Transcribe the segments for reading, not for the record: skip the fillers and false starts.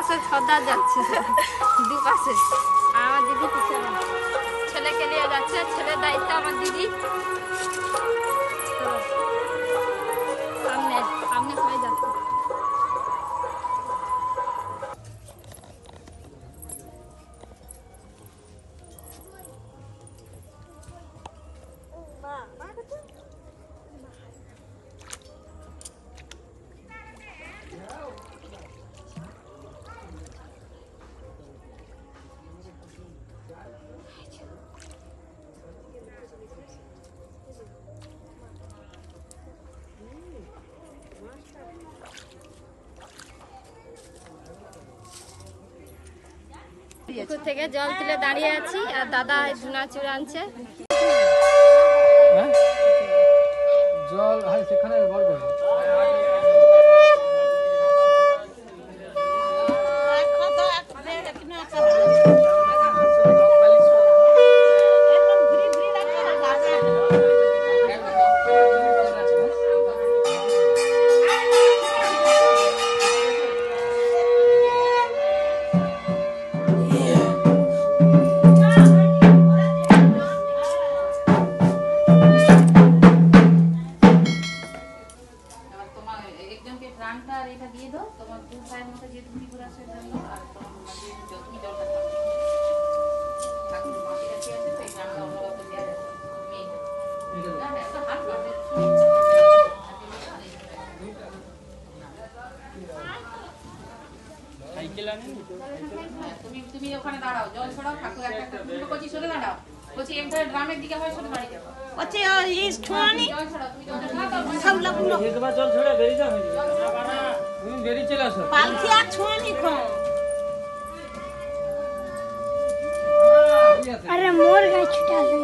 পাশে সর্দার যাচ্ছে, দুপাশে। আমার দিদি পিছনে ছেলেকে নিয়ে যাচ্ছে, ছেলের দায়িত্ব আমার দিদি। সামনে সামনে সবাই যাচ্ছে। পুকুর থেকে জল তুলে দাঁড়িয়ে আছি আর দাদা ধুনাচুর আনছে। জল সেখানে তুমি ওখানে দাঁড়াও, জল ছড়াও, ঠাকুর একটা কচি সরে দাঁড়াও, কচি একবারে ড্রামের দিকে হয় সরে বাড়ি যাও। ওছে এই ছোঁয়ানি জল ছড়াও, তুমি জল ছড়াও, সব লাগলো একবার জল ছড়ে বেরিয়ে যাও, তুমি বেরিয়ে চলে আসো। পালকি আর ছোঁয়ানি কোন अरे मोर गए छुटा दे।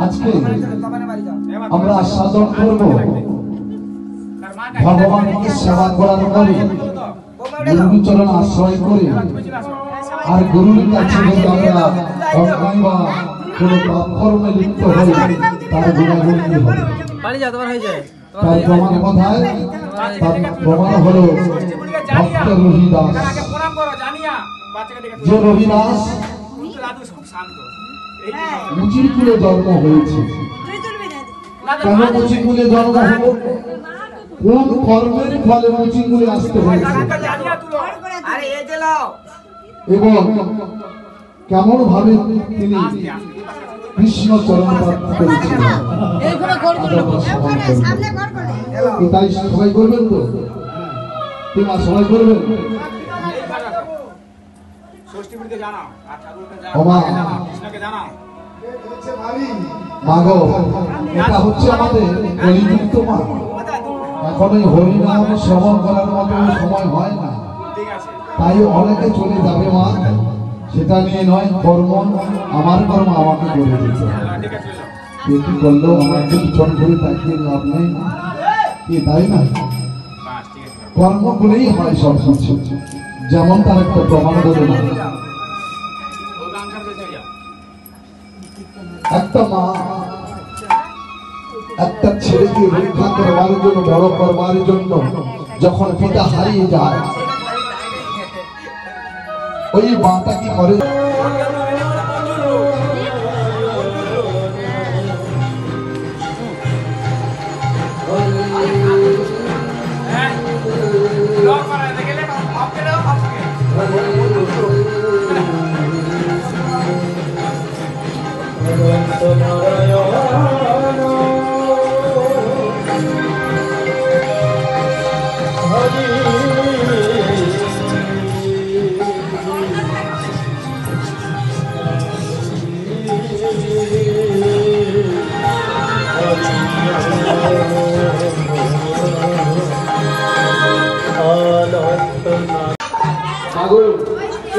আজকে আমরা সাধন করব ভগবানকে সেবা করার পরে গুরুচরণ আশ্রয় করে আর গুরুর কাছে যদি আমরা অন্যায় বা কোনো পাপ কর্মে লিপ্ত হই তার গুণাগুণ কি হবে? বাড়ি যা তোমার হয়ে যায় তার প্রমাণ কোথায়? তার প্রমাণ হলো ভক্ত রবিদাস। যে রবিদাস মুচির কুলে জন্ম হয়েছে। কেন মুচির কুলে জন্ম হলো? কোন কর্মের ফলে মুচির কুলে আসতে হয়েছে এবং কেমন ভাবে তিনি কৃষ্ণ চরণ প্রাপ্ত করেছিলেন তাই সবাই করবেন তো? তোমরা সবাই করবেন? মাগো, এটা হচ্ছে আমাদের কলিযুক্ত মা। এখন ওই হরিনাম শ্রবণ করার মতো সময় হয় না, তাই অনেকে চলে যাবে মা। সেটা নিয়ে নয়, কর্ম আমার কর্ম আমাকে করে দিতে হবে। কি করলো আমাকে পিছন করে তাকিয়ে লাভ নেই, কি তাই না? কর্ম করেই হয় সব কিছু। যেমন তার একটা প্রমাণ করে না, একটা মা একটা ছেলেকে রক্ষা করবার জন্য, বড় করবার জন্য যখন পিতা হারিয়ে যায়, ওই মাটা কি করে?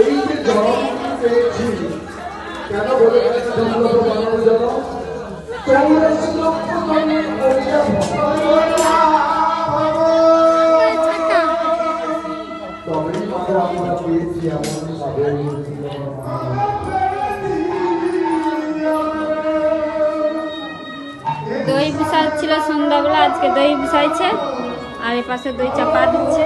এই যে জন্ম পেয়েছি, কেন বলে দই বিছাচ্ছিল সন্ধ্যাবেলা, আজকে দই বিছাইছে আর এ পাশে দই চাপা দিচ্ছে।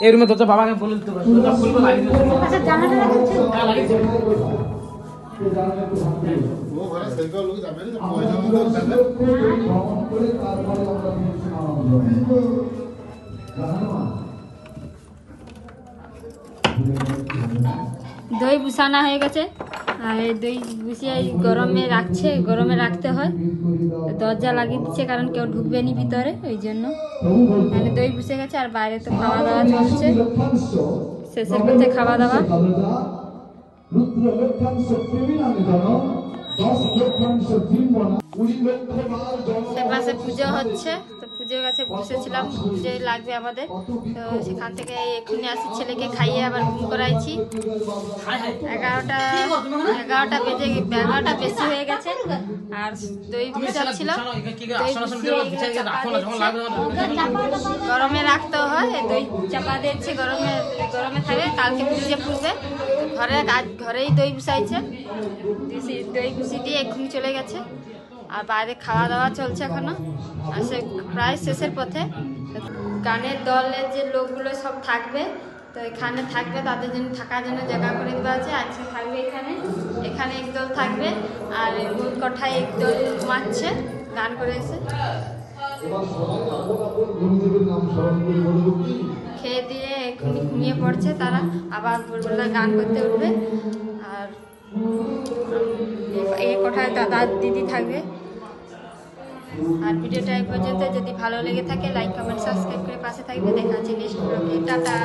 এই রুমে দরজা বাবাকে বলে দিতে পারো, দরজা খুলবো লাগিয়ে দিও। আচ্ছা, জানাটা লাগাচ্ছে লাগিয়ে वो घरे साइकिल लोग जाबे ना পয়সা মতো যাবে দই বুসানা হয়ে গেছে আর এই দই বুসিয়ে গরমে রাখছে, গরমে রাখতে হয়। দরজা লাগিয়ে দিচ্ছে কারণ কেউ ঢুকবে নি ভিতরে, ওই জন্য। মানে দই বুসে গেছে আর বাইরে তো খাওয়া দাওয়া চলছে, শেষের করতে খাওয়া দাওয়া। সেপাশে পুজো হচ্ছে, তো পুজোর কাছে বসেছিলাম, পুজোয় লাগবে আমাদের। তো সেখান থেকে এক্ষুনি আসি, ছেলেকে খাইয়ে আবার ঘুম করাইছি। 11টা বেজে, 11টা বেশি হয়ে গেছে। আর দই বুঝাচ্ছিল, গরমে রাখতে হয়, দই চাপা দিচ্ছে, গরমে থাকে, কালকে পুজো পুষবে। ঘরেই দই বুসাইছে, দই বুসি দিয়ে এক্ষুনি চলে গেছে। আর বাইরে খাওয়া দাওয়া চলছে এখনো, আর সে প্রায় শেষের পথে। গানের দলের যে লোকগুলো সব থাকবে, তো এখানে থাকবে, তাদের জন্য থাকার জন্য জায়গা করে দেওয়া আছে। আজকে থাকবে এখানে একদল থাকবে, আর মূল কঠায় একদল ঘুমাচ্ছে গান করে এসে। খেয়ে দিয়ে এক্ষুনি ঘুমিয়ে পড়ছে তারা, আবার ভোরবেলা গান করতে উঠবে। আর এই কোঠায় দাদা দিদি থাকবে। আর ভিডিওটা এই পর্যন্ত, যদি ভালো লেগে থাকে লাইক কমেন্ট সাবস্ক্রাইব করে পাশে থাকবে। দেখা হচ্ছে নেক্সট ব্লগে, টাটা।